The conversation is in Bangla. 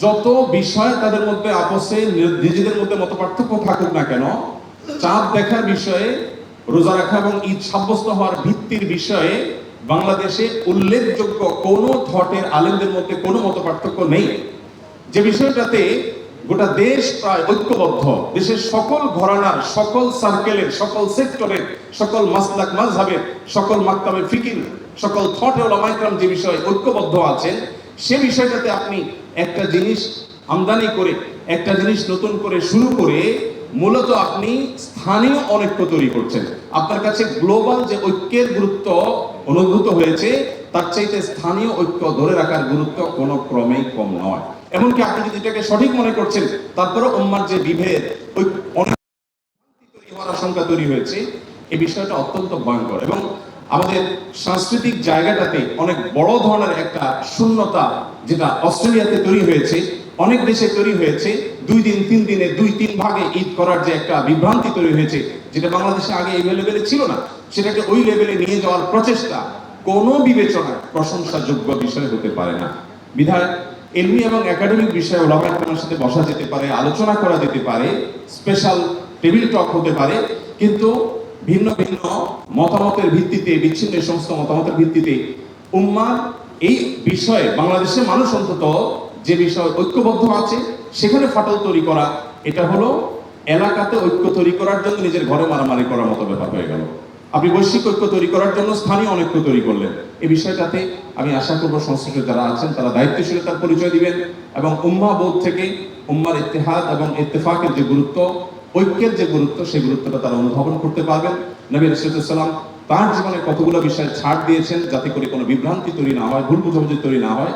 যত বিষয় তাদের মধ্যে আপসে নিজেদের মধ্যে মতপার্থক্য থাকুক না কেন, চাঁদ দেখার বিষয়ে, রোজা রাখা এবং ঈদ সাব্যস্ত হওয়ার ভিত্তির বিষয়ে বাংলাদেশে উল্লেখযোগ্য কোনো থটের আলেমদের মধ্যে কোনো মতপার্থক্য নেই। যে বিষয়টাতে গোটা দেশ প্রায় ঐক্যবদ্ধ, দেশের সকল ঘরানার, সকল সার্কেলের, সকল সেক্টরের, সকল মাসলাক মাযহাবের, সকল মাকতাবে ফিকির, সকল থটে ওলামা ইকরাম যে বিষয়ে ঐক্যবদ্ধ আছেন, সে বিষয়টাতে আপনি একটা জিনিস আমদানি করে, একটা জিনিস নতুন করে শুরু করে মূলত আপনি স্থানীয় অনৈক্য তৈরি করছেন। আপনার কাছে গ্লোবাল যে ঐক্যের গুরুত্ব অনুভূত হয়েছে, তার চাইতে স্থানীয় ঐক্য ধরে রাখার গুরুত্ব কোনো ক্রমেই কম নয়। এমনকি আপনি যদি এটাকে সঠিক মনে করছেন, তারপরে উম্মার যে বিভেদ, অনেক তৈরি হওয়ার আশঙ্কা তৈরি হয়েছে, এই বিষয়টা অত্যন্ত ভয়ঙ্কর। এবং আমাদের সাংস্কৃতিক জায়গাটাতে অনেক বড় ধরনের একটা শূন্যতা, যেটা অস্ট্রেলিয়াতে তৈরি হয়েছে, অনেক দেশে তৈরি হয়েছে, 2 দিন 3 দিনে 2-3 ভাগে ঈদ করার যে একটা বিভ্রান্তি তৈরি হয়েছে, যেটা বাংলাদেশে আগে এই লেভেলে ছিল না, সেটাকে ওই লেভেলে নিয়ে যাওয়ার প্রচেষ্টা কোনো বিবেচনায় প্রশংসাযোগ্য বিষয় হতে পারে না। বিধায় এলমি এবং একাডেমিক বিষয়ে ওলামা ইকরামের সাথে বসা যেতে পারে, আলোচনা করা যেতে পারে, স্পেশাল টেবিল টক হতে পারে, কিন্তু ভিন্ন ভিন্ন মতামতের ভিত্তিতে, বিচ্ছিন্ন সমস্ত মতামতের ভিত্তিতে উম্মার এই বিষয়ে বাংলাদেশের মানুষ অন্তত যে বিষয় ঐক্যবদ্ধ আছে সেখানে ফাটল তৈরি করা, এটা হলো এলাকাতে ঐক্য তৈরি করার জন্য নিজের ঘরে মারামারি করার মতো ব্যাপার হয়ে গেল। আপনি বৈশ্বিক ঐক্য তৈরি করার জন্য স্থানীয় অনৈক্য তৈরি করলেন। এই বিষয়টাতে আমি আশা করব সংশ্লিষ্ট যারা আছেন তারা দায়িত্বশীলতার পরিচয় দিবেন এবং উম্মাহ বোধ থেকে উম্মার ইত্তেহাদ এবং ইত্তেফাকের যে গুরুত্ব, ঐক্যের যে গুরুত্ব, সেই গুরুত্বটা তারা অনুধাবন করতে পারবেন। নবী রাসূলুল্লাহ সাল্লাল্লাহু আলাইহি ওয়াসাল্লাম তার জীবনে কতগুলো বিষয় ছাড় দিয়েছেন যাতে করে কোনো বিভ্রান্তি তৈরি না হয়, ভুল বোঝাবুঝি তৈরি না হয়।